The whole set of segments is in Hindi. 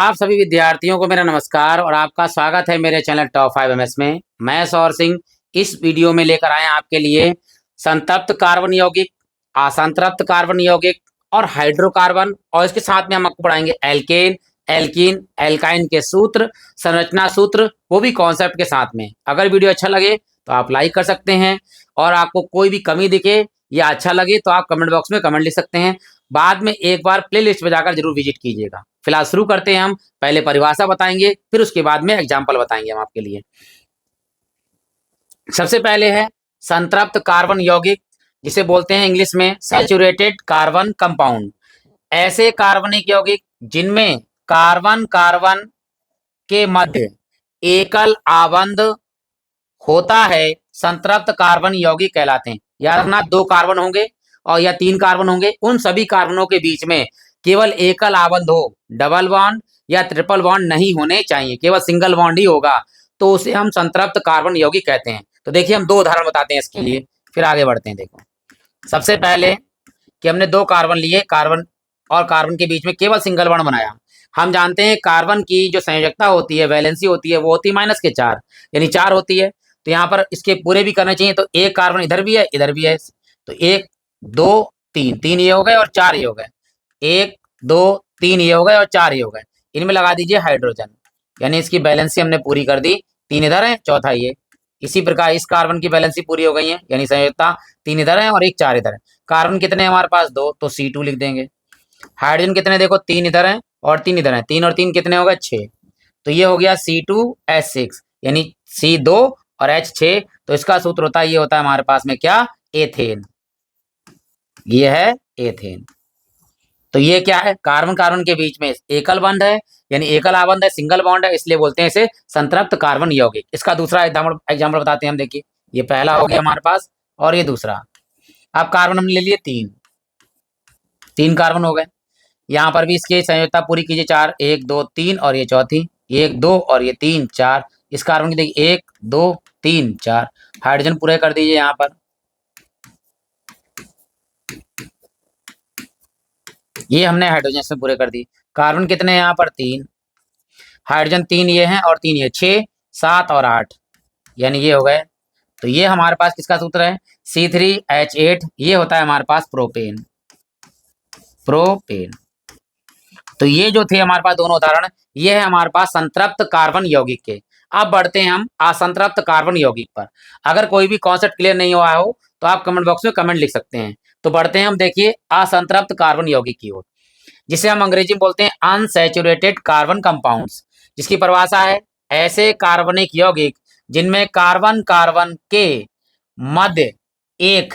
आप सभी विद्यार्थियों को मेरा नमस्कार और आपका स्वागत है मेरे चैनल टॉप 5 एमएस में। मैं सौर सिंह इस वीडियो में लेकर आए आपके लिए संतृप्त कार्बन यौगिक, असंतृप्त कार्बन यौगिक और हाइड्रोकार्बन, और इसके साथ में हम आपको पढ़ाएंगे एल्केन, एल्कीन, एल्काइन के सूत्र, संरचना सूत्र, वो भी कॉन्सेप्ट के साथ में। अगर वीडियो अच्छा लगे तो आप लाइक कर सकते हैं, और आपको कोई भी कमी दिखे या अच्छा लगे तो आप कमेंट बॉक्स में कमेंट लिख सकते हैं। बाद में एक बार प्ले लिस्ट में जाकर जरूर विजिट कीजिएगा। फिलहाल शुरू करते हैं। हम पहले परिभाषा बताएंगे, फिर उसके बाद में एग्जाम्पल बताएंगे हम आपके लिए। सबसे पहले है संतृप्त कार्बन यौगिक, जिसे बोलते हैं इंग्लिश में सैचुरेटेड कार्बन कंपाउंड। ऐसे कार्बनिक यौगिक जिनमें कार्बन कार्बन के मध्य एकल आबंध होता है संतृप्त कार्बन यौगिक कहलाते हैं। याद रखना, 2 कार्बन होंगे और या 3 कार्बन होंगे, उन सभी कार्बनों के बीच में केवल एकल आबंध हो, डबल बॉन्ड या ट्रिपल बॉन्ड नहीं होने चाहिए, केवल सिंगल बॉन्ड ही होगा, तो उसे हम संतृप्त कार्बन यौगिक कहते हैं। तो देखिए, हम 2 उदाहरण बताते हैं इसके लिए, फिर आगे बढ़ते हैं। देखो, सबसे पहले कि हमने 2 कार्बन लिए, कार्बन और कार्बन के बीच में केवल सिंगल बॉन्ड बनाया। हम जानते हैं कार्बन की जो संयोजकता होती है, वैलेंसी होती है, वो होती है -4, यानी 4 होती है। तो यहाँ पर इसके पूरे भी करने चाहिए, तो एक कार्बन इधर भी है, इधर भी है, तो 1 2 3, 3 ये हो गए और 4 ये हो गए, 1 2 3 ये हो गए और 4 ये हो गए। इनमें लगा दीजिए हाइड्रोजन, यानी इसकी बैलेंसी हमने पूरी कर दी। 3 इधर है, चौथा ये। इसी प्रकार इस कार्बन की बैलेंसी पूरी हो गई है, यानी संयोजकता 3 इधर है और 1 4 इधर है। कार्बन कितने हमारे पास? 2, तो C2 लिख देंगे। हाइड्रोजन कितने? देखो 3 इधर है और 3 इधर है, 3 और 3 कितने हो गए? 6, तो ये हो गया C2H6, यानी C2 और H6। तो इसका सूत्र होता है, ये होता है हमारे पास में क्या? एथेन। ये है एथेन। तो ये क्या है? कार्बन कार्बन के बीच में एकल बंध है, यानी एकल आबंध है, सिंगल बॉन्ड है, इसलिए बोलते हैं इसे संतृप्त कार्बन यौगिक। इसका दूसरा एग्जाम्पल बताते हैं हम। देखिए, ये पहला हो गया हमारे पास और ये दूसरा। अब कार्बन हमने ले लिए 3 कार्बन हो गए। यहाँ पर भी इसकी संयोजकता पूरी कीजिए, 4 1 2 3 और ये चौथी, 1 2 और ये 3 4। इस कार्बन की देखिए 1 2 3 4। हाइड्रोजन पूरे कर दीजिए यहाँ पर। ये हमने हाइड्रोजन से पूरे कर दी। कार्बन कितने यहाँ पर? 3, हाइड्रोजन 3 ये हैं और 3 ये, 6 7 और 8, यानी ये हो गए। तो ये हमारे पास किसका सूत्र है? C3H8। ये होता है हमारे पास प्रोपेन। प्रोपेन। तो ये जो थे हमारे पास दोनों उदाहरण, ये है हमारे पास संतृप्त कार्बन यौगिक के। अब बढ़ते हैं हम असंतृप्त कार्बन यौगिक पर। अगर कोई भी कॉन्सेप्ट क्लियर नहीं हुआ हो तो आप कमेंट बॉक्स में कमेंट लिख सकते हैं। तो बढ़ते हैं हम, देखिए, असंतृप्त कार्बन यौगिक की ओर, जिसे हम अंग्रेजी में बोलते हैं अनसैचुरेटेड कार्बन कंपाउंड्स, जिसकी परिभाषा है ऐसे कार्बनिक यौगिक जिनमें कार्बन कार्बन के मध्य एक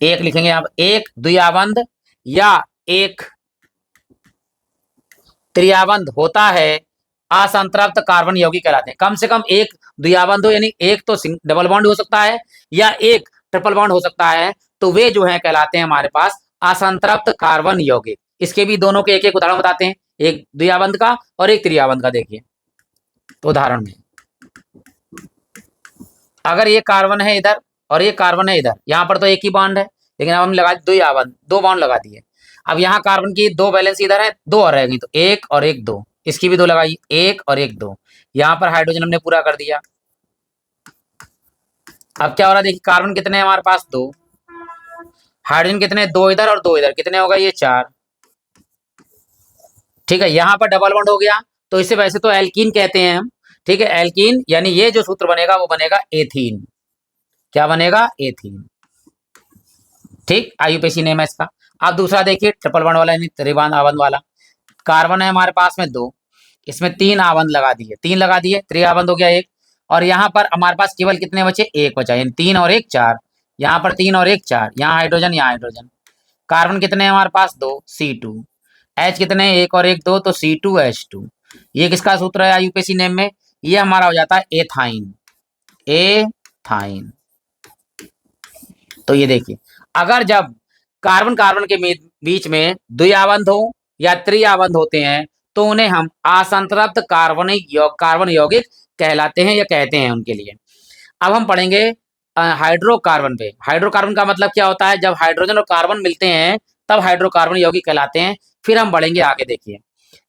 एक लिखेंगे आप, एक द्विआबंध या एक त्रिआबंध होता है, असंतृप्त कार्बन यौगिक कहलाते हैं। कम से कम एक द्विआबंध हो, यानी एक तो डबल बॉन्ड हो सकता है या एक ट्रिपल बॉन्ड हो सकता है, तो वे जो है कहलाते हैं हमारे पास असंतृप्त कार्बन यौगिक। इसके भी दोनों के एक एक उदाहरण बताते हैं, एक द्विआबंध का और एक त्रिआबंध का। देखिए, तो उदाहरण में अगर ये कार्बन है इधर और ये कार्बन है इधर, यहाँ पर तो एक ही बॉन्ड है, लेकिन अब हम लगा द्विआबंध, 2 बॉन्ड लगा दिए। अब यहाँ कार्बन की 2 बैलेंस इधर है, 2 और रहेगी, तो 1 और 1 2, इसकी भी 2 लगाई, 1 और 1 2। यहाँ पर हाइड्रोजन हमने पूरा कर दिया। अब क्या हो रहा है? देखिए, कार्बन कितने हैं हमारे पास? 2, हाइड्रोजन कितने? 2 इधर और 2 इधर, कितने होगा? ये 4। ठीक है, यहाँ पर डबल बॉन्ड हो गया, तो इसे वैसे तो एल्कीन कहते हैं हम। ठीक है, एल्कीन, यानी ये जो सूत्र बनेगा वो बनेगा एथीन। क्या बनेगा? एथीन। ठीक, आईयूपीएसी नेम है इसका। अब दूसरा देखिए, ट्रिपल बॉन्ड वाला, यानी त्रिबंध आबंध वाला। कार्बन है हमारे पास में 2, इसमें 3 आबंध लगा दिए, 3 लगा दिए, त्रिआबंध हो गया 1। और यहाँ पर हमारे पास केवल कितने बचे? 1 बचा, यानी 3 और 1 4। यहाँ पर 3 और 1 4, यहाँ हाइड्रोजन, यहाँ हाइड्रोजन। कार्बन कितने हैं हमारे पास? 2, C2। H कितने? 1 और 1 2, तो C2H2। ये किसका सूत्र है आईयूपीएसी नेम में? ये हमारा हो जाता है एथाइन। एथाइन। तो ये देखिए, अगर जब कार्बन कार्बन के बीच में द्विआबंध हो या त्रिआबंध होते हैं, तो उन्हें हम असंतृप्त कार्बन यौगिक कहलाते हैं या कहते हैं उनके लिए। अब हम पढ़ेंगे हाइड्रोकार्बन पे। हाइड्रोकार्बन का मतलब क्या होता है? जब हाइड्रोजन और कार्बन मिलते हैं तब हाइड्रोकार्बन यौगिक कहलाते हैं। फिर हम बढ़ेंगे आगे। देखिए,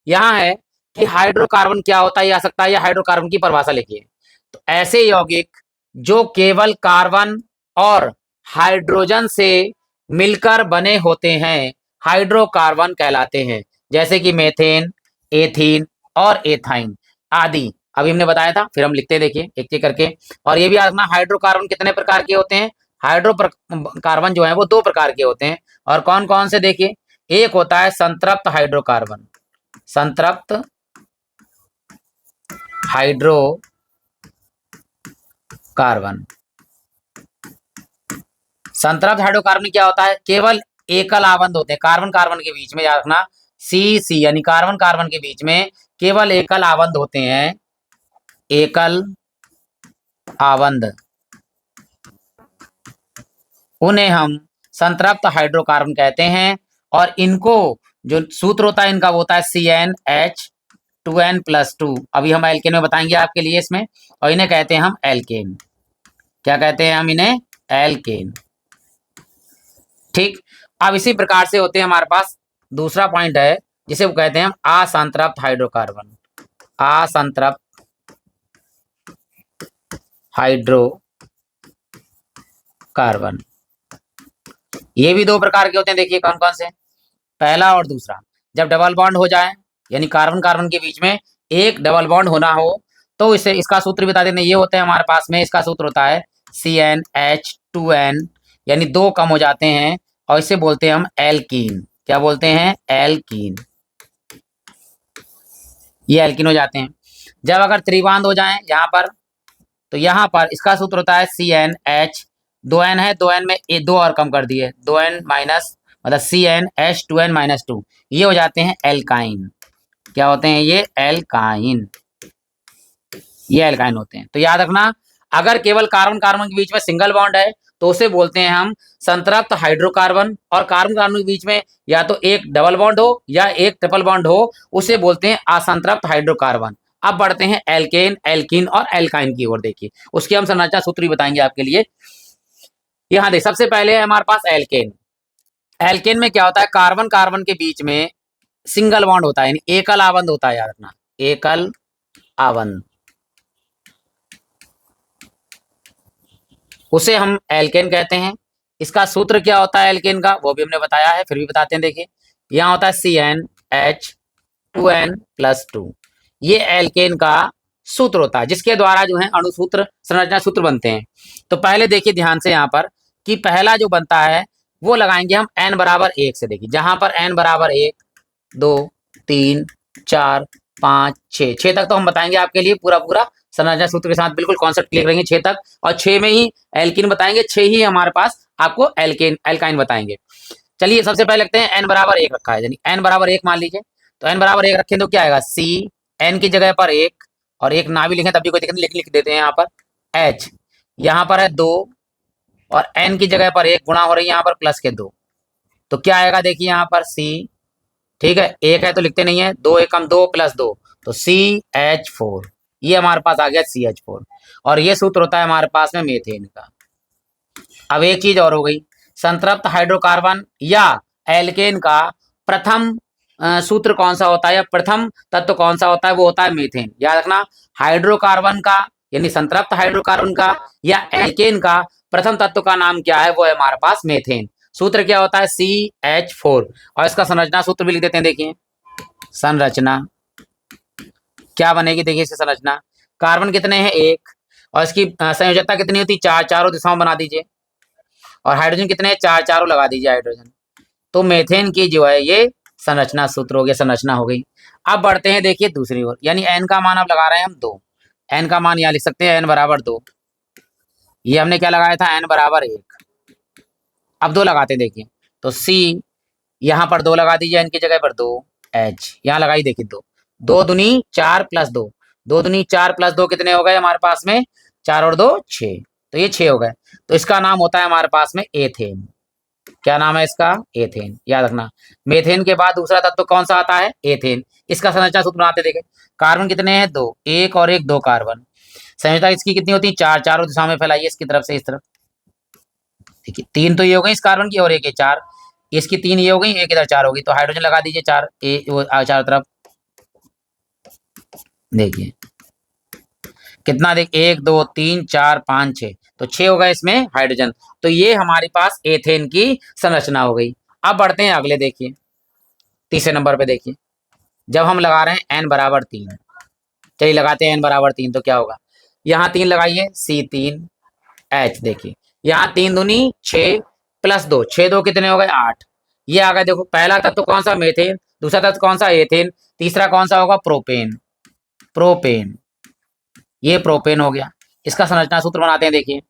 यहाँ है कि हाइड्रोकार्बन क्या होता है, ये आ सकता है, या हाइड्रोकार्बन की परिभाषा लिखिए। तो ऐसे यौगिक जो केवल कार्बन और हाइड्रोजन से मिलकर बने होते हैं हाइड्रोकार्बन कहलाते हैं, जैसे कि मीथेन, एथीन और एथाइन आदि। अभी हमने बताया था, फिर हम लिखते हैं, देखिए एक एक करके। और ये भी याद रखना, हाइड्रोकार्बन कितने प्रकार के होते हैं? कार्बन जो है वो दो प्रकार के होते हैं। और कौन कौन से? देखिए, एक होता है संतृप्त हाइड्रोकार्बन, संतृप्त हाइड्रोकार्बन। संतृप्त हाइड्रोकार्बन क्या होता है? केवल एकल आबंध होते हैं कार्बन कार्बन के बीच में, याद रखना, सी सी यानी कार्बन कार्बन के बीच में केवल एकल आबंध होते हैं, एकल आबंध, उन्हें हम संतृप्त हाइड्रोकार्बन कहते हैं। और इनको जो सूत्र होता है इनका वो होता है CnH2n+2। अभी हम एल्केन में बताएंगे आपके लिए इसमें। और इन्हें कहते हैं हम एल्केन। क्या कहते हैं हम इन्हें? एल्केन। ठीक। अब इसी प्रकार से होते हैं हमारे पास दूसरा पॉइंट है जिसे वो कहते हैं हम असंतृप्त हाइड्रोकार्बन, असंतृप्त हाइड्रोकार्बन। ये भी दो प्रकार के होते हैं, देखिए कौन कौन से। पहला और दूसरा, जब डबल बॉन्ड हो जाए यानी कार्बन कार्बन के बीच में एक डबल बॉन्ड होना हो तो इसे इसका सूत्र बता देते हैं। ये होता है हमारे पास में, इसका सूत्र होता है CnH2n, यानी दो कम हो जाते हैं और इसे बोलते हैं हम एल्कीन। क्या बोलते हैं? एल्कीन। ये एल्कीन हो जाते हैं। जब अगर त्रिबांध हो जाए यहाँ पर, तो यहाँ पर इसका सूत्र होता है CnH, दो एन है, दो एन में दो और कम कर दिए, 2n माइनस, मतलब CnH2n-2, ये हो जाते हैं एल्काइन। क्या होते हैं ये? एल्काइन। ये एल्काइन होते हैं। तो याद रखना, अगर केवल कार्बन कार्बन के बीच में सिंगल बॉन्ड है तो उसे बोलते हैं हम संतृप्त हाइड्रोकार्बन, और कार्बन कार्बन के बीच में या तो एक डबल बॉन्ड हो या एक ट्रिपल बॉन्ड हो उसे बोलते हैं असंतृप्त हाइड्रोकार्बन। अब बढ़ते हैं एल्केन, एल्कीन और एल्काइन की ओर। देखिए उसके हम संरचना सूत्र भी बताएंगे आपके लिए। यहाँ देख, सबसे पहले है हमारे पास एल्केन। एल्केन में क्या होता है? कार्बन कार्बन के बीच में सिंगल बॉन्ड होता है, यानी एकल आबंध होता है, याद रखना, एकल आबंध, उसे हम एल्केन कहते हैं। इसका सूत्र क्या होता है एल्केन का, वो भी हमने बताया है, फिर भी बताते हैं। देखिए यहाँ होता है CnH2n+2, ये एल्केन का सूत्र होता है जिसके द्वारा जो है अणुसूत्र, संरचना सूत्र बनते हैं। तो पहले देखिए ध्यान से यहाँ पर कि पहला जो बनता है वो लगाएंगे हम n बराबर 1 से। देखिए जहां पर n बराबर 1, 2, 3, 4, 5, 6 तक तो हम बताएंगे आपके लिए पूरा पूरा संरचना सूत्र के साथ, बिल्कुल कॉन्सेप्ट क्लियर करेंगे 6 तक। और 6 में ही एल्किन बताएंगे, 6 ही हमारे पास आपको एल्केन एल्काइन बताएंगे। चलिए सबसे पहले लगते हैं n बराबर 1 रखा है, यानी n बराबर 1 मान लीजिए। तो n बराबर 1 रखें तो क्या आएगा? C, n की जगह पर 1, और एक ना भी लिखें तब भी कोई दिक्कत नहीं, लिख देते हैं यहाँ पर H, यहाँ पर है 2, और n की जगह पर 1 गुणा हो रही है यहाँ पर प्लस के 2। तो क्या आएगा? देखिए यहाँ पर C, ठीक है, 1 है तो लिखते नहीं है, 2 एकम 2 प्लस 2, तो CH4। ये हमारे पास आ गया CH4, और ये सूत्र होता है हमारे पास में मीथेन का। अब एक चीज और हो गई, संतृप्त हाइड्रोकार्बन या एल्केन का प्रथम सूत्र कौन सा होता है, या प्रथम तत्व कौन सा होता है? वो होता है मीथेन। याद रखना, हाइड्रोकार्बन का यानी संतृप्त हाइड्रोकार्बन का या एल्केन का प्रथम तत्व का नाम क्या है? वो है हमारे पास मीथेन। सूत्र क्या होता है? CH4। और इसका संरचना सूत्र भी लिख देते हैं। देखिए संरचना क्या बनेगी, देखिए इसकी संरचना, कार्बन कितने हैं? 1, और इसकी संयोजकता कितनी होती है? 4, चारों दिशाओं बना दीजिए। और हाइड्रोजन कितने हैं? 4, चारों लगा दीजिए हाइड्रोजन। तो मीथेन की जो है ये संरचना सूत्र हो गया, संरचना हो गई। अब बढ़ते हैं देखिए दूसरी ओर, यानी n का मान अब लगा रहे हैं हम 2। n का मान यहाँ लिख सकते हैं n बराबर 2। ये हमने क्या लगाया था? n बराबर 1। अब 2 लगाते हैं, देखिए तो C, यहाँ पर 2 लगा दीजिए, n की जगह पर 2, H यहाँ लगाई, देखिए 2, 2 दूनी 4 प्लस 2, 2 दूनी 4 प्लस 2 कितने हो गए हमारे पास में? 4 और 2 6, तो ये 6 हो गए। तो इसका नाम होता है हमारे पास में एथेन। क्या नाम है इसका? एथेन। याद रखना, मीथेन के बाद दूसरा तत्व कौन सा आता है? एथेन। इसका संरचना सूत्र बनाते देखे, कार्बन कितने हैं? 2, 1 और 1 2 कार्बन। संयोजकता इसकी कितनी होती है? 4, चारों दिशा में फैलाइए, इसकी तरफ से इस तरफ। देखिए 3 तो ये हो गई इस कार्बन की, और 1 ये 4, इसकी 3 ये हो गई, एक इधर 4 होगी, तो हाइड्रोजन लगा दीजिए 4 चारों तरफ। देखिए कितना, देख 1 2 3 4 5 6, तो 6 हो गए इसमें हाइड्रोजन। तो ये हमारे पास एथेन की संरचना हो गई। अब बढ़ते हैं अगले, देखिए तीसरे नंबर पे देखिए, जब हम लगा रहे हैं n बराबर 3, चलिए लगाते हैं n बराबर 3, तो क्या होगा, यहाँ 3 लगाइए C3H, देखिए यहाँ 3 दूनी 6 प्लस 2, 6 2 कितने हो गए 8। ये आ गए, देखो पहला तत्व कौन सा, मेथेन, दूसरा तत्व कौन सा, एथेन, तीसरा कौन सा होगा, प्रोपेन, प्रोपेन, ये प्रोपेन हो गया। इसका संरचना सूत्र बनाते हैं, देखिए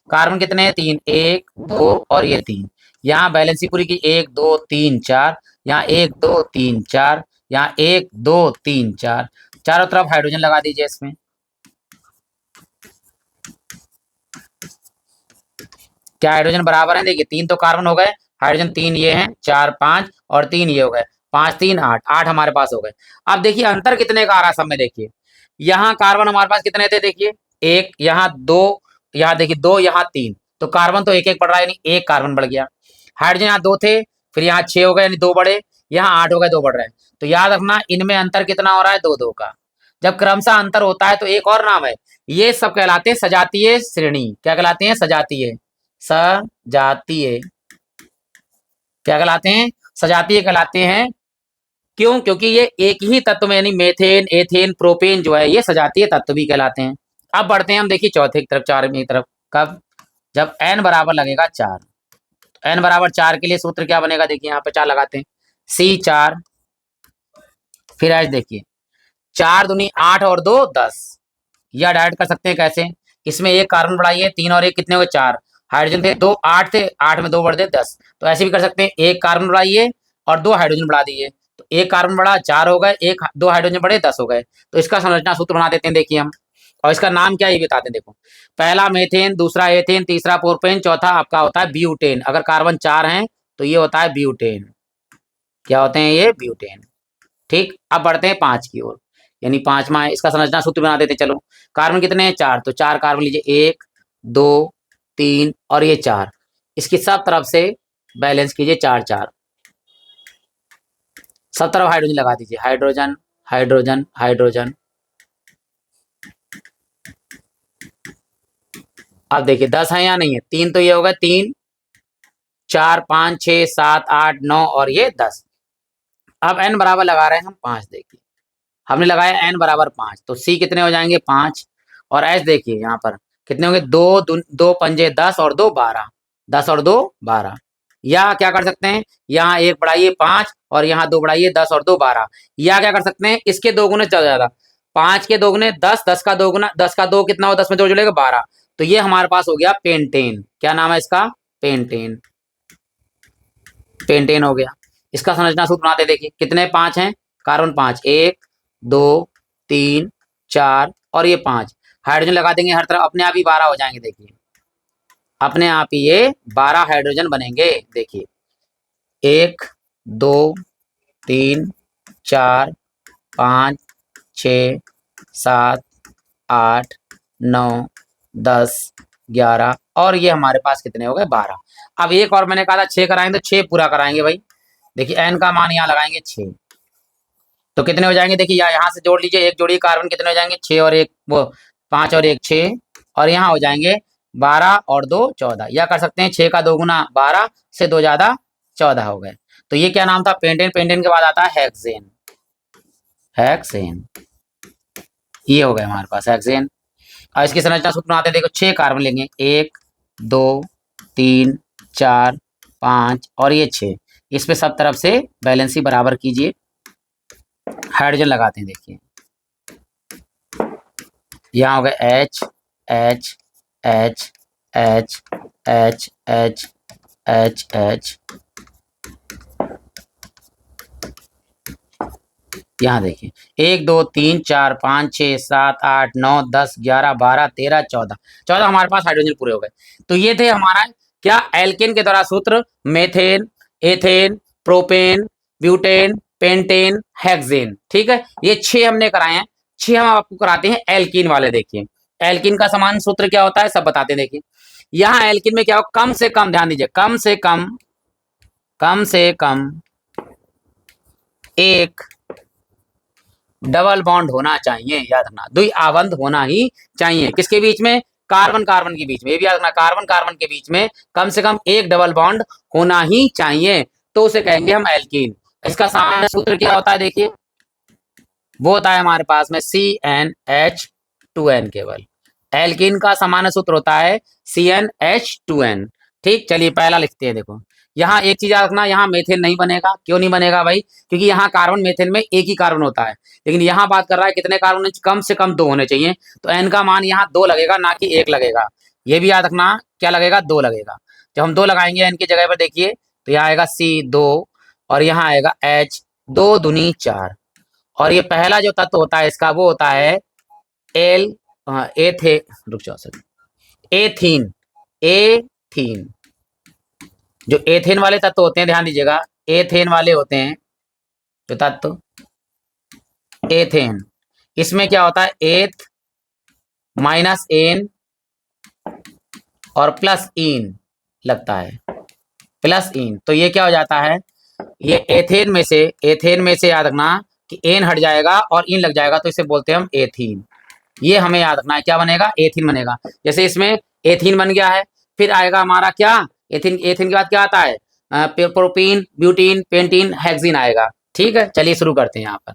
कार्बन कितने हैं 3, 1 2 और ये 3, यहाँ बैलेंसी पूरी की 1 2 3 4, यहाँ 1 2 3 4, यहाँ 1 2 3 4, चारों तरफ हाइड्रोजन लगा दीजिए इसमें। क्या हाइड्रोजन बराबर है, देखिए 3 तो कार्बन हो गए, हाइड्रोजन 3 ये हैं, 4 5 और 3 ये हो गए, 5 3 8, 8 हमारे पास हो गए। अब देखिए अंतर कितने का आ रहा सब में, देखिए यहाँ कार्बन हमारे पास कितने थे, देखिए 1, यहाँ 2, यहाँ देखिए 2, यहाँ 3, तो कार्बन तो 1 1 बढ़ रहा है, यानी 1 कार्बन बढ़ गया। हाइड्रोजन यहाँ 2 थे, फिर यहाँ 6 हो गए यानी 2 बढ़े, यहाँ 8 हो गए 2 बढ़ रहे हैं। तो याद रखना इनमें अंतर कितना हो रहा है, 2 2 का। जब क्रमशः अंतर होता है तो एक और नाम है, ये सब कहलाते हैं सजातीय श्रेणी। क्या कहलाते हैं, सजातीय, सजातीय, क्या कहलाते हैं, सजातीय कहलाते हैं। क्यों, क्योंकि ये एक ही तत्व में यानी मेथेन एथेन प्रोपेन जो है ये सजातीय तत्व भी कहलाते हैं। अब बढ़ते हैं हम, देखिए चौथे की तरफ, चार की तरफ, कब, जब n बराबर लगेगा 4, तो n बराबर 4 के लिए सूत्र क्या बनेगा, देखिए यहाँ पे 4 लगाते हैं, C4, फिर आज देखिए 4 दूनी 8 और 2 10, या डायरेक्ट कर सकते हैं कैसे, इसमें एक कार्बन बढ़ाइए, 3 और 1 कितने हुए 4, हाइड्रोजन थे 2 8 थे, 8 में 2 बढ़ गए 10, तो ऐसे भी कर सकते हैं, एक कार्बन बढ़ाइए और 2 हाइड्रोजन बढ़ा दीजिए, तो एक कार्बन बढ़ा 4 हो गए, एक 2 हाइड्रोजन बढ़े 10 हो गए। तो इसका संरचना सूत्र बना देते हैं, देखिए हम, और इसका नाम क्या है ये बताते हैं, देखो पहला मेथेन, दूसरा एथेन, तीसरा प्रोपेन, चौथा आपका होता है ब्यूटेन। अगर कार्बन 4 हैं तो ये होता है ब्यूटेन, क्या होते हैं ये, ब्यूटेन। ठीक, अब बढ़ते हैं 5 की ओर, यानी पांचवा है, इसका संरचना सूत्र बना देते हैं। चलो कार्बन कितने हैं 4, तो 4 कार्बन लीजिए, 1 2 3 और ये 4, इसकी सब तरफ से बैलेंस कीजिए 4 4, सब तरफ हाइड्रोजन लगा दीजिए, हाइड्रोजन हाइड्रोजन हाइड्रोजन। अब देखिए 10 है या नहीं है, 3 तो ये होगा 3 4 5 6 7 8 9 और ये 10। अब n बराबर लगा रहे हैं हम 5, देखिए हमने लगाया n बराबर 5, तो C कितने हो जाएंगे 5, और H देखिए यहाँ पर कितने होंगे, 2 पंजे 10 और 2 12, 10 और 2 12। या क्या कर सकते हैं, यहाँ 1 बढ़ाइए 5 और यहाँ 2 बढ़ाइए 10 और 2 12, या क्या कर सकते हैं, इसके 2 गुने ज्यादा ज्यादा, 5 के 2 गुने 10, 10 का 2 गुना 10 का 2 कितना हो, 10 में 2 जुड़ेगा 12, तो ये हमारे पास हो गया पेंटेन। क्या नाम है इसका, पेंटेन, पेंटेन हो गया। इसका संरचना सूत्र बनाते देखिए, कितने 5 हैं, कार्बन 5, 1 2 3 4 और ये 5, हाइड्रोजन लगा देंगे हर तरफ, अपने आप ही 12 हो जाएंगे, देखिए अपने आप ही ये 12 हाइड्रोजन बनेंगे। देखिए 1 2 3 4 5 6 7 8 9 10 11 और ये हमारे पास कितने हो गए 12। अब एक और मैंने कहा था 6 कराएंगे, तो 6 पूरा कराएंगे भाई। देखिए n का मान यहाँ लगाएंगे 6, तो कितने हो जाएंगे, देखिए यहाँ से जोड़ लीजिए, एक जोड़िए कार्बन, कितने हो जाएंगे 6 और 1 वो 5 और 1 6, और यहाँ हो जाएंगे 12 और 2 14, या कर सकते हैं 6 का 2 गुना 12 से 2 ज्यादा 14 हो गए। तो ये क्या नाम था, पेंटेन। पेंटेन के बाद आता है हेक्सेन, हेक्सेन, ये हो गए हमारे पास हेक्सेन। और इसकी संरचना सूत्र बनाते हैं, देखो 6 कार्बन लेंगे, 1 2 3 4 5 और ये 6, इस पे सब तरफ से बैलेंसी बराबर कीजिए, हाइड्रोजन लगाते हैं, देखिए यहाँ हो गए H H H H H H H H, यहाँ देखिए 1 2 3 4 5 6 7 8 9 10 11 12 13 14, 14 हमारे पास हाइड्रोजन पूरे हो गए। तो ये थे हमारा क्या, एल्केन के द्वारा सूत्र, methane ethane propane butane pentane hexane. ठीक है, ये 6 हमने कराए हैं, 6 हम आपको कराते हैं एल्कीन वाले। देखिए एल्कीन का समान सूत्र क्या होता है सब बताते हैं। देखिए यहाँ एल्कीन में क्या हो, कम से कम, ध्यान दीजिए, कम से कम, कम से कम एक डबल बॉन्ड होना चाहिए, याद रखना, द्वि आबंध होना ही चाहिए। किसके बीच में? कार्बन कार्बन के बीच में। ये भी याद रखना, कार्बन कार्बन के बीच में कम से कम एक डबल बॉन्ड होना ही चाहिए, तो उसे कहेंगे हम एल्कीन। इसका सामान्य सूत्र क्या होता है? देखिए, वो होता है हमारे पास में CnH2n। केवल एल्कीन का सामान्य सूत्र होता है CnH2n। ठीक, चलिए पहला लिखते हैं। देखो, यहाँ एक चीज याद रखना, यहाँ मेथेन नहीं बनेगा। क्यों नहीं बनेगा भाई? क्योंकि यहाँ कार्बन मेथेन में एक ही कार्बन होता है, लेकिन यहाँ बात कर रहा है कितने कार्बन? कम से कम 2 होने चाहिए, तो एन का मान यहाँ 2 लगेगा, ना कि 1 लगेगा। ये भी याद रखना, क्या लगेगा? 2 लगेगा। जब हम 2 लगाएंगे एन की जगह पर, देखिए तो यहाँ आएगा C2 और यहाँ आएगा H, 2 दूनी 4। और ये पहला जो तत्व होता है इसका, वो होता है एल एथे रुक जाओ सर, एथीन। एथीन, जो एथेन वाले तत्व होते हैं, ध्यान दीजिएगा, एथेन वाले होते हैं जो तत्व, एथेन, इसमें क्या होता है? एथ माइनस एन और प्लस इन लगता है, प्लस इन। तो ये क्या हो जाता है? ये एथेन में से याद रखना कि एन हट जाएगा और इन लग जाएगा, तो इसे बोलते हैं हम एथीन। ये हमें याद रखना है, क्या बनेगा? एथीन बनेगा। जैसे इसमें एथीन बन गया है, फिर आएगा हमारा क्या? एथीन। एथीन के बाद क्या आता है? प्रोपीन, ब्यूटीन, पेंटीन, हेक्सीन आएगा। ठीक है, चलिए शुरू करते हैं यहाँ पर।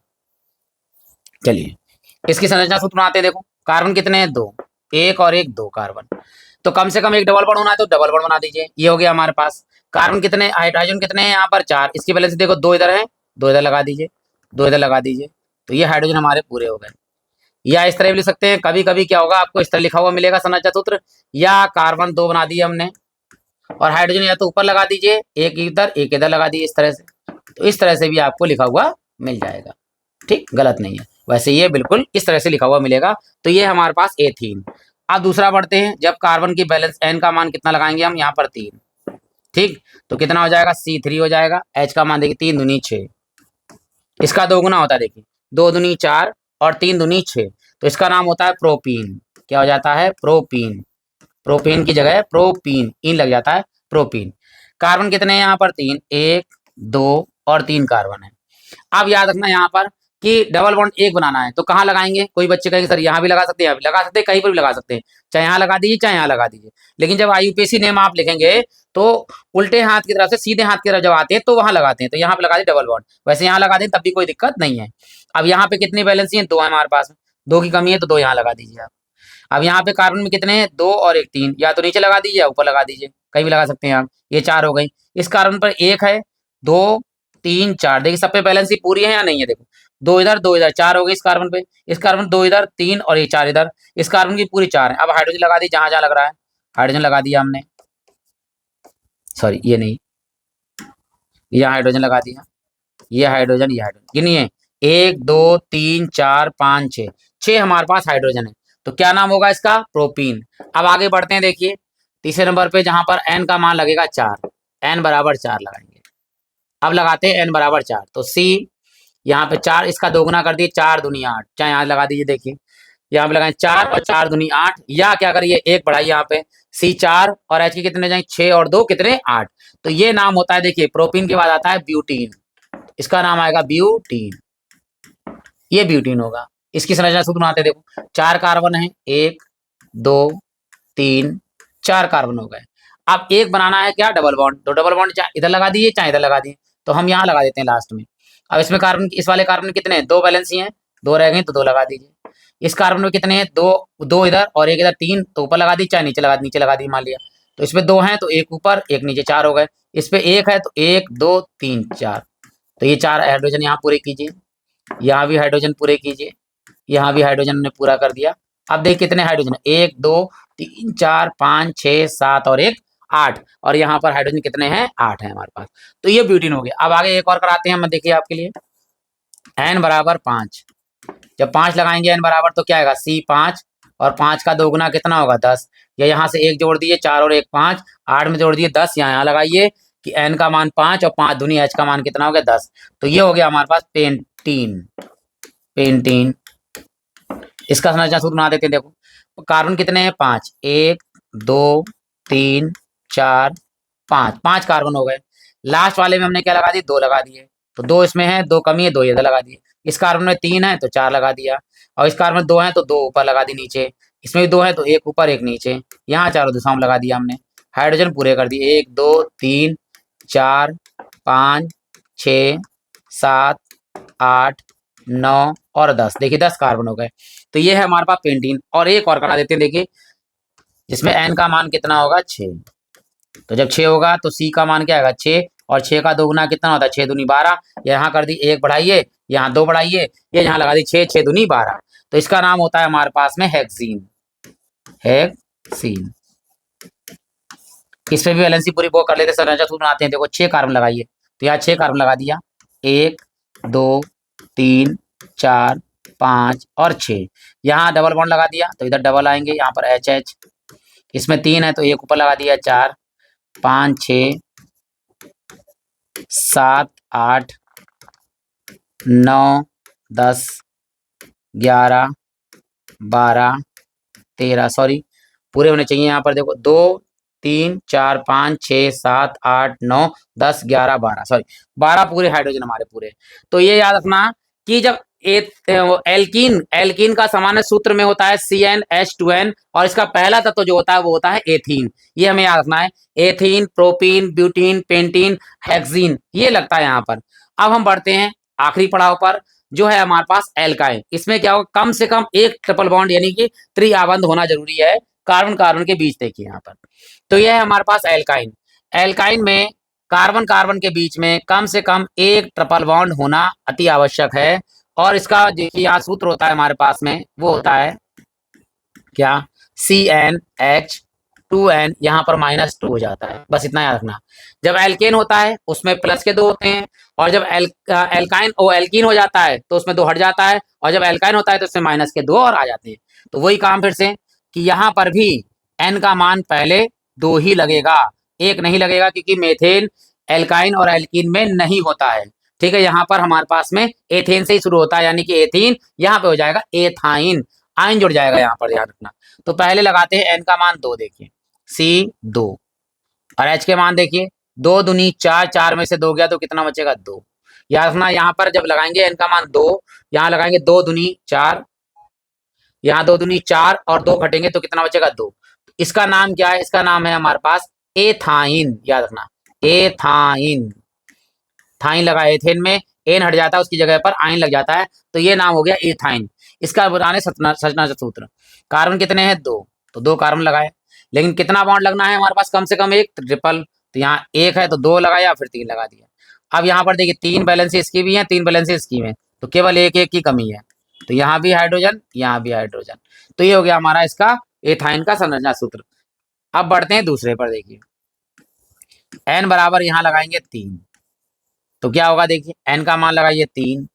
चलिए इसकी संरचना सूत्र बनाते हैं। देखो, कार्बन कितने हैं? 2, एक और एक 2 कार्बन, तो कम से कम एक डबल बॉन्ड होना है, तो डबल बॉन्ड बना दीजिए। ये हो गया हमारे पास। कार्बन कितने? हाइड्रोजन कितने हैं यहाँ पर? 4। इसकी वैलेंस देखो, 2 इधर है, 2 इधर लगा दीजिए, 2 इधर लगा दीजिए, तो ये हाइड्रोजन हमारे पूरे हो गए। या इस तरह भी लिख सकते हैं, कभी कभी क्या होगा, आपको इस तरह लिखा हुआ मिलेगा संरचना सूत्र, या कार्बन 2 बना दिए हमने और हाइड्रोजन या तो ऊपर लगा दीजिए, एक इधर एक इधर लगा दीजिए, इस तरह से। तो इस तरह से भी आपको लिखा हुआ मिल जाएगा। ठीक, गलत नहीं है, वैसे ये बिल्कुल इस तरह से लिखा हुआ मिलेगा। तो ये हमारे पास एथीन। अब दूसरा बढ़ते हैं, जब कार्बन की बैलेंस एन का मान कितना लगाएंगे हम? यहाँ पर 3। ठीक, तो कितना हो जाएगा? C3 हो जाएगा। H का मान देखिए, 3 दूनी 6, इसका 2 गुना होता है। देखिए, 2 दूनी 4 और 3 दूनी 6, तो इसका नाम होता है प्रोपीन। क्या हो जाता है? प्रोपीन। प्रोपीन की जगह प्रोपीन, इन लग जाता है, प्रोपीन। कार्बन कितने हैं यहाँ पर? 3, 1 2 और 3 कार्बन है। अब याद रखना यहाँ पर कि डबल बॉन्ड एक बनाना है, तो कहाँ लगाएंगे? कोई बच्चे कहेंगे सर यहाँ भी लगा सकते हैं, यहाँ भी लगा सकते हैं, कहीं पर भी लगा सकते हैं, चाहे यहाँ लगा दीजिए चाहे यहाँ लगा दीजिए। लेकिन जब IUPAC नेम आप लिखेंगे तो उल्टे हाथ की तरफ से सीधे हाथ की तरफ जब आते हैं तो वहां लगाते हैं, तो यहाँ पे लगा दिए डबल बॉन्ड। वैसे यहाँ लगा दें तब भी कोई दिक्कत नहीं है। अब यहाँ पे कितनी बैलेंसी है? 2 है हमारे पास, 2 की कमी है, तो 2 यहाँ लगा दीजिए आप। अब यहाँ पे कार्बन में कितने हैं? 2 और एक 3, या तो नीचे लगा दीजिए या ऊपर लगा दीजिए, कहीं भी लगा सकते हैं आप। ये 4 हो गई। इस कार्बन पर 1 है, 2 3 4, देखिए सब पे बैलेंस ही पूरी है या नहीं है? देखो, 2 इधर 2 इधर, 4 हो गई इस कार्बन पे। इस कार्बन 2 इधर 3 और ये 4 इधर, इस कार्बन की पूरी 4 है। अब हाइड्रोजन लगा दी जहां जहां लग रहा है, हाइड्रोजन लगा दिया हमने, सॉरी ये नहीं, यहाँ हाइड्रोजन लगा दिया, ये हाइड्रोजन, ये हाइड्रोजन, गिनिए 1 2 3 4 5 6, 6 हमारे पास हाइड्रोजन है। तो क्या नाम होगा इसका? प्रोपीन। अब आगे बढ़ते हैं, देखिए तीसरे नंबर पे जहां पर एन का मान लगेगा 4, एन बराबर 4 लगाएंगे। अब लगाते हैं एन बराबर 4, तो सी यहाँ पे 4, इसका 2 गुना कर दिए, 4 दूनी 8, चाहे यहाँ लगा दीजिए। देखिए यहाँ पे लगाए 4 और 4 दूनी 8, या क्या करिए, एक बढ़ाइए यहाँ पे, C4 और H के कितने जाएंगे? 6 और 2 कितने? 8। तो ये नाम होता है, देखिए प्रोपीन के बाद आता है ब्यूटीन, इसका नाम आएगा ब्यूटीन, ये ब्यूटीन होगा। इसकी संरचना सूत्र बनाते हैं। देखो 4 कार्बन है, 1 2 3 4 कार्बन हो गए। अब एक बनाना है क्या? डबल बॉन्ड, तो डबल बॉन्ड चाहे इधर लगा दीजिए चाहे इधर लगा दिए, तो हम यहाँ लगा देते हैं लास्ट में। अब इसमें कार्बन, इस वाले कार्बन में कितने हैं? 2 बैलेंस ही हैं, 2 रह गए तो 2 लगा दीजिए। इस कार्बन में कितने हैं? 2 2 इधर और एक इधर, 3, तो ऊपर लगा दी चाहे नीचे लगा दी मान लिया। तो इसमें 2 हैं तो एक ऊपर एक नीचे, 4 हो गए। इस पे 1 है तो 1 2 3 4, तो ये 4 हाइड्रोजन यहाँ पूरे कीजिए, यहाँ भी हाइड्रोजन पूरे कीजिए, यहाँ भी हाइड्रोजन ने पूरा कर दिया। अब देखिए कितने हाइड्रोजन है? 1 2 3 4 5 6 7 और 1 8, और यहाँ पर हाइड्रोजन कितने हैं? 8 है हमारे पास। तो ये ब्यूटीन हो गया। अब आगे एक और कराते हैं हम, देखिए आपके लिए, n बराबर 5। जब 5 लगाएंगे n बराबर, तो क्या आएगा? C5 और 5 का 2 गुना कितना होगा? 10, या यहाँ से 1 जोड़ दिए, 4 और 1 5, 8 में जोड़ दिए 10, यहाँ लगाइए कि n का मान 5 और 5 दूनी h का मान कितना हो गया? 10। तो ये हो गया हमारे पास पेंटीन। पेंटीन, इसका संरचना सूत्र बना देते हैं। देखो कार्बन कितने हैं? 5, 1 2 3 4 5, 5 कार्बन हो गए। लास्ट वाले में हमने क्या लगा दी? 2 लगा दिए, तो 2 इसमें है, 2 कमी है, 2 इधर लगा दिए। इस कार्बन में 3 है तो 4 लगा दिया, और इस कार्बन में 2 है तो 2 ऊपर लगा दी नीचे, इसमें भी 2 है तो 1 ऊपर 1 नीचे, यहाँ चारों दिशाओं में लगा दिया हमने। हाइड्रोजन पूरे कर दिए, 1 2 3 4 5 6 7 8 9 और 10। देखिए 10 कार्बन हो गए। तो ये है हमारे पास पेंटीन। और एक और करा देते हैं, देखिए जिसमें एन का मान कितना होगा 6। तो जब 6 होगा तो सी का मान क्या आएगा 6, और 6 का दोगुना कितना होता है 6 दूनी 12। यहाँ कर दी 1 बढ़ाइए, यहाँ 2 बढ़ाइए, ये यहाँ लगा दी 6, 6 दूनी 12। तो इसका नाम होता है हमारे पास में हेक्सीन। हेक्सीन। इस पे भी वैलेंसी पूरी वो कर लेते, संरचना सूत्र बनाते हैं। देखो 6 कार्बन लगाइए, तो यहाँ 6 कार्बन लगा दिया, 1 2 3 4 5 और 6। यहाँ डबल बॉन्ड लगा दिया तो इधर डबल आएंगे, यहाँ पर एच एच। इसमें 3 है तो 1 ऊपर लगा दिया, 4 5 6 7 8 9 10 11 12 13, सॉरी पूरे होने चाहिए यहाँ पर। देखो 2 3 4 5 6 7 8 9 10 11 12, सॉरी 12 पूरे हाइड्रोजन हमारे पूरे। तो ये याद रखना कि जब एल्कीन एल्कीन का सामान्य सूत्र में होता है CnH2n, और इसका पहला तत्व जो होता है वो होता है एथीन। ये हमें याद रखना है, ethene, propene, butene, pentene, hexene, ये लगता है यहाँ पर। अब हम बढ़ते हैं आखिरी पड़ाव पर, जो है हमारे पास एल्काइन। इसमें क्या होगा, कम से कम एक ट्रिपल बॉन्ड यानी कि त्रिआबंध होना जरूरी है कार्बन कार्बन के बीच। देखिए यहाँ पर, तो यह है हमारे पास एल्काइन। एल्काइन में कार्बन कार्बन के बीच में कम से कम एक ट्रिपल बॉन्ड होना अति आवश्यक है। और इसका देखिए यहाँ सूत्र होता है हमारे पास में, वो होता है क्या, CnH2n, यहाँ पर -2 हो जाता है, बस इतना याद रखना। जब एल्केन होता है उसमें प्लस के 2 होते हैं, और जब एल्काइन ओ एल्कीन हो जाता है तो उसमें 2 हट जाता है, और जब एल्काइन होता है तो उसमें माइनस के 2 और आ जाते हैं। तो वही काम फिर से कि यहाँ पर भी n का मान पहले 2 ही लगेगा, 1 नहीं लगेगा, क्योंकि मेथेन एल्काइन और एल्कीन में नहीं होता है। ठीक है, यहाँ पर हमारे पास में एथेन से ही शुरू होता है, यानी कि एथीन, यहाँ पे हो जाएगा एथाइन, आइन जुड़ जाएगा यहाँ पर, याद रखना। तो पहले लगाते हैं n का मान 2, देखिए C2, और H के मान देखिए 2 दूनी 4, 4 में से 2 गया तो कितना बचेगा 2। याद रखना यहाँ पर जब लगाएंगे n का मान 2, यहाँ लगाएंगे 2 दूनी 4, यहाँ 2 दूनी 4 और 2 घटेंगे तो कितना बचेगा 2। इसका नाम क्या है, इसका नाम है हमारे पास एथाइन। याद रखना एथाइन, थाइन लगा एथेन में, एन हट जाता है उसकी जगह पर आइन लग जाता है, तो ये नाम हो गया एथाइन। इसका बताने संरचना सूत्र, कार्बन कितने हैं 2, तो 2 कार्बन लगाए, लेकिन कितना बॉन्ड लगना है हमारे पास, कम से कम एक, ट्रिपल। तो यहाँ 1 है तो 2 लगाया, फिर 3 लगा दिया। अब यहाँ पर देखिए 3 बैलेंसी इसकी भी है, 3 बैलेंसी इसकी में, तो केवल एक एक की कमी है, तो यहाँ भी हाइड्रोजन, यहाँ भी हाइड्रोजन। तो ये हो गया हमारा इसका एथाइन का संरचना सूत्र। अब बढ़ते हैं दूसरे पर, देखिए n बराबर यहाँ लगाएंगे 3, तो क्या होगा, देखिए n का मान लगाइए 3,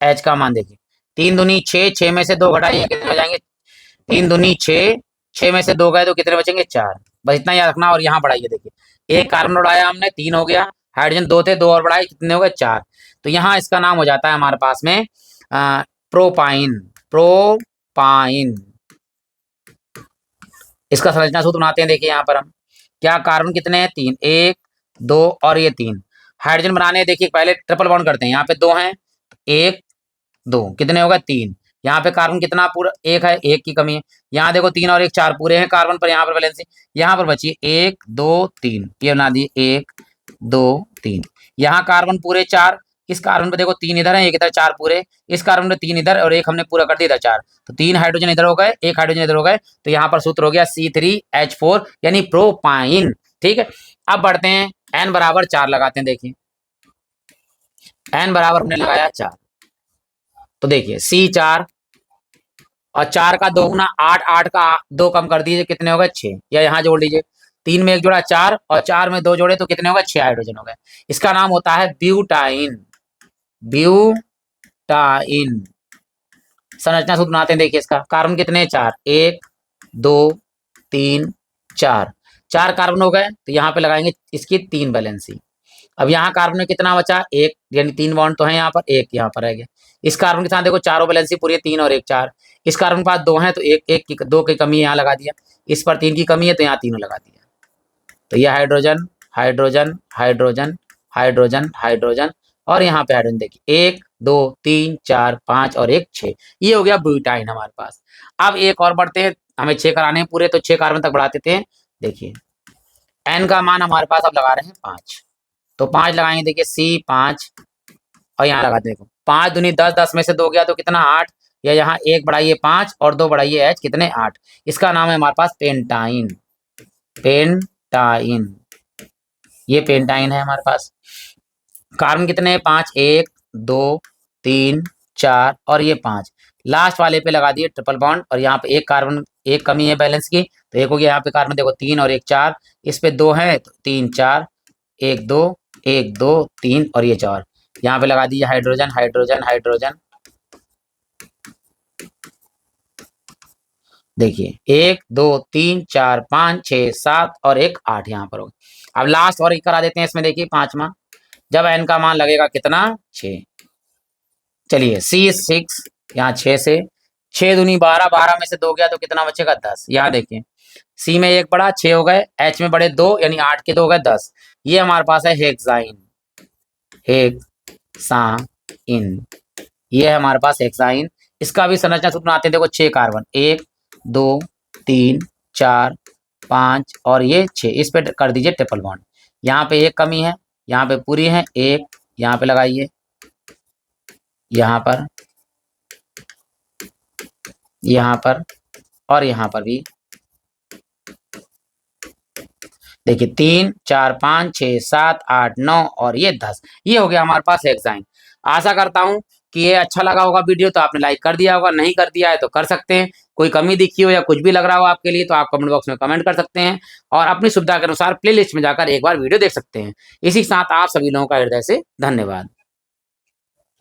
h का मान देखिए 3 दूनी 6, 6 में से 2 घटाइए कितने हो जाएंगे, 3 दूनी 6, 6 में से 2 गए तो कितने बचेंगे 4। बस इतना याद रखना, और यहाँ बढ़ाइए, देखिए एक कार्बन बढ़ाया हमने 3 हो गया, हाइड्रोजन 2 थे 2 और बढ़ाए कितने हो गए 4। तो यहाँ इसका नाम हो जाता है हमारे पास में प्रोपाइन। प्रोपाइन, इसका संरचना सूत्र बनाते हैं। देखिए यहाँ पर हम क्या, कार्बन कितने हैं 3, 1 2 और ये 3 हाइड्रोजन बनाने हैं। देखिए पहले ट्रिपल बॉन्ड करते हैं, यहाँ पे 2 हैं, 1 2 कितने होगा 3। यहाँ पे कार्बन कितना पूरा 1 है, 1 की कमी है। यहाँ देखो 3 और 1 4 पूरे हैं कार्बन पर, यहाँ पर वैलेंसी, यहाँ पर बची 1 2 3, ये बना दिए 1 2 3। यहाँ कार्बन पूरे 4, इस कार्बन पे देखो 3 इधर है 1 इधर, 4 पूरे, इस कार्बन पे 3 इधर और 1 हमने पूरा कर दिया इधर 4, तो 3 हाइड्रोजन इधर हो गए, 1 हाइड्रोजन इधर हो गए, तो यहाँ पर सूत्र हो गया C3H4 यानी प्रोपाइन। ठीक है, अब बढ़ते हैं n बराबर 4 लगाते हैं। देखिए n बराबर हमने लगाया 4, तो देखिए C4 और 4 का 2 गुना 8, 8 का 2 कम कर दीजिए कितने हो गए 6, या यहाँ जोड़ लीजिए 3 में 1 जोड़ा 4 और 4 में 2 जोड़े तो कितने हो गए 6 हाइड्रोजन हो गए। इसका नाम होता है ब्यूटाइन। ब्यूटाइन, संरचना सूत्र बनाते हैं। देखिए इसका कार्बन कितने 4, 1 2 3 4, 4 कार्बन हो गए, तो यहाँ पे लगाएंगे इसकी 3 बैलेंसी। अब यहाँ कार्बन में कितना बचा 1, यानी 3 बॉन्ड तो है यहाँ पर, 1 यहाँ पर रह गया। इस कार्बन के साथ देखो चारों बैलेंसी पूरी है, 3 और 1 4। इस कार्बन के पास 2 है तो 1 की 2 की कमी यहाँ लगा दिया, इस पर 3 की कमी है तो यहाँ 3 लगा दिया। तो यह hydrogen hydrogen hydrogen hydrogen hydrogen, और यहाँ पे हाइड्रोजन देखिए 1 2 3 4 5 और 1 6। ये हो गया ब्यूटाइन हमारे पास। अब एक और बढ़ते हैं, हमें 6 कराने हैं पूरे, तो 6 कार्बन तक बढ़ा देते हैं। देखिए एन का मान हमारे पास अब लगा रहे हैं 5, तो 5 लगाएंगे। देखिए C5 और यहाँ लगा देखो 5 दूनी 10, 10 में से 2 गया तो कितना 8, या यहाँ 1 बढ़ाइए 5 और 2 बढ़ाइए H, कितने 8। इसका नाम है हमारे पास पेंटाइन। पेंटाइन, ये पेंटाइन है हमारे पास। कार्बन कितने हैं 5, 1 2 3 4 और ये 5। लास्ट वाले पे लगा दिए ट्रिपल बॉन्ड, और यहाँ पे एक कार्बन, एक कमी है बैलेंस की, तो एक हो गया। यहाँ पे कार्बन देखो 3 और 1 4, इस पे 2 है तो 3 4, 1 2 1 2 3 और ये 4। यहाँ पे लगा दिया हाइड्रोजन हाइड्रोजन हाइड्रोजन। देखिए 1 2 3 4 5 6 7 और 1 8 यहाँ पर होगा। अब लास्ट और एक करा देते हैं इसमें। देखिए 5वां, जब n का मान लगेगा कितना 6। चलिए C6, यहाँ 6 से 6 दूनी 12, 12 में से 2 गया तो कितना बचेगा 10। यहाँ देखिए C में 1 बढ़ा 6 हो गए, H में बढ़े 2 यानी 8 के 2 हो गए 10। ये हमारे पास है हेक्साइन। हेक्साइन, ये है हमारे पास हेक्साइन। इसका भी संरचना सूत्र बनाते हैं। देखो 6 कार्बन, 1 2 3 4 5 और ये 6, इस पे कर दीजिए ट्रिपल बॉन्ड। यहाँ पे एक कमी है, यहाँ पे पूरी है, एक यहाँ पे लगाइए, यहाँ पर, यहाँ पर और यहाँ पर भी। देखिए 3 4 5 6 7 8 9 और ये 10। ये हो गया हमारे पास हेक्साइन। आशा करता हूँ कि ये अच्छा लगा होगा वीडियो, तो आपने लाइक कर दिया होगा, नहीं कर दिया है तो कर सकते हैं। कोई कमी दिखी हो या कुछ भी लग रहा हो आपके लिए तो आप कमेंट बॉक्स में कमेंट कर सकते हैं, और अपनी सुविधा के अनुसार प्लेलिस्ट में जाकर एक बार वीडियो देख सकते हैं। इसी के साथ आप सभी लोगों का हृदय से धन्यवाद।